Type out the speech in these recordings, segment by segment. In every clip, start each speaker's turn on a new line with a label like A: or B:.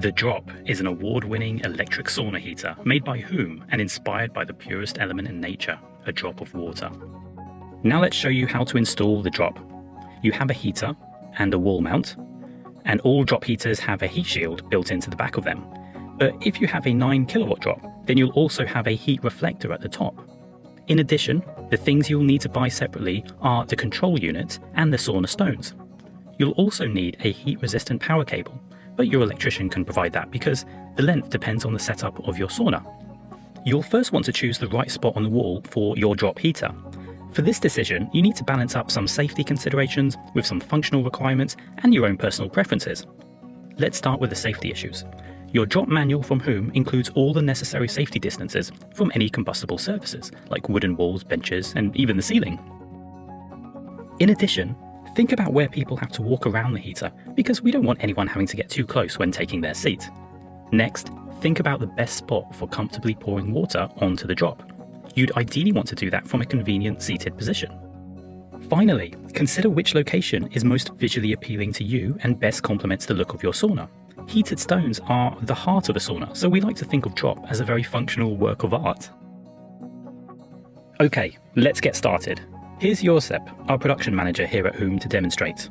A: The Drop is an award-winning electric sauna heater made by HUUM and inspired by the purest element in nature, a drop of water. Now let's show you how to install the Drop. You have a heater and a wall mount, and all Drop heaters have a heat shield built into the back of them. But if you have a 9 kilowatt Drop, then you'll also have a heat reflector at the top. In addition, the things you'll need to buy separately are the control unit and the sauna stones. You'll also need a heat-resistant power cable, but your electrician can provide that because the length depends on the setup of your sauna. You'll first want to choose the right spot on the wall for your Drop heater. For this decision, you need to balance up some safety considerations with some functional requirements and your own personal preferences. Let's start with the safety issues. Your Drop manual from HUUM includes all the necessary safety distances from any combustible surfaces, like wooden walls, benches, and even the ceiling. In addition, think about where people have to walk around the heater, because we don't want anyone having to get too close when taking their seat. Next, think about the best spot for comfortably pouring water onto the Drop. You'd ideally want to do that from a convenient seated position. Finally, consider which location is most visually appealing to you and best complements the look of your sauna. Heated stones are the heart of a sauna, so we like to think of Drop as a very functional work of art. Okay, let's get started. Here's Josep, our production manager here at HUUM, to demonstrate.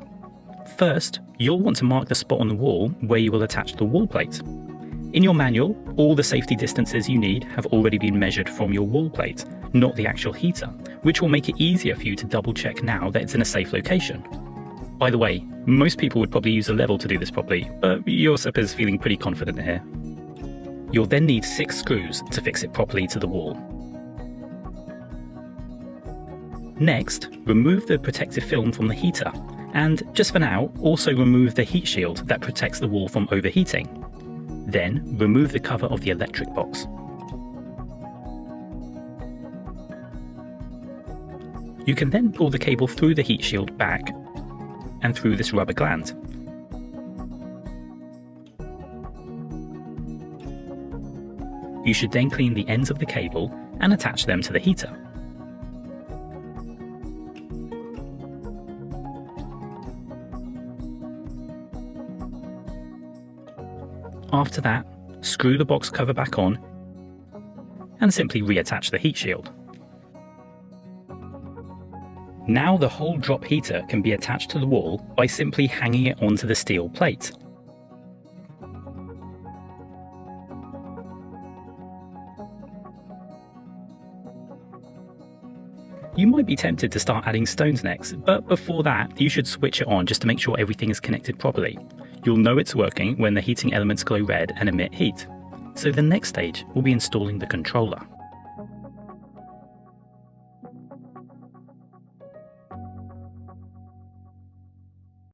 A: First, you'll want to mark the spot on the wall where you will attach the wall plate. In your manual, all the safety distances you need have already been measured from your wall plate, not the actual heater, which will make it easier for you to double check now that it's in a safe location. By the way, most people would probably use a level to do this properly, but Josep is feeling pretty confident here. You'll then need 6 screws to fix it properly to the wall. Next, remove the protective film from the heater, and just for now, also remove the heat shield that protects the wall from overheating. Then, remove the cover of the electric box. You can then pull the cable through the heat shield back and through this rubber gland. You should then clean the ends of the cable and attach them to the heater. After that, screw the box cover back on and simply reattach the heat shield. Now the whole Drop heater can be attached to the wall by simply hanging it onto the steel plate. You might be tempted to start adding stones next, but before that, you should switch it on just to make sure everything is connected properly. You'll know it's working when the heating elements glow red and emit heat. So the next stage will be installing the controller.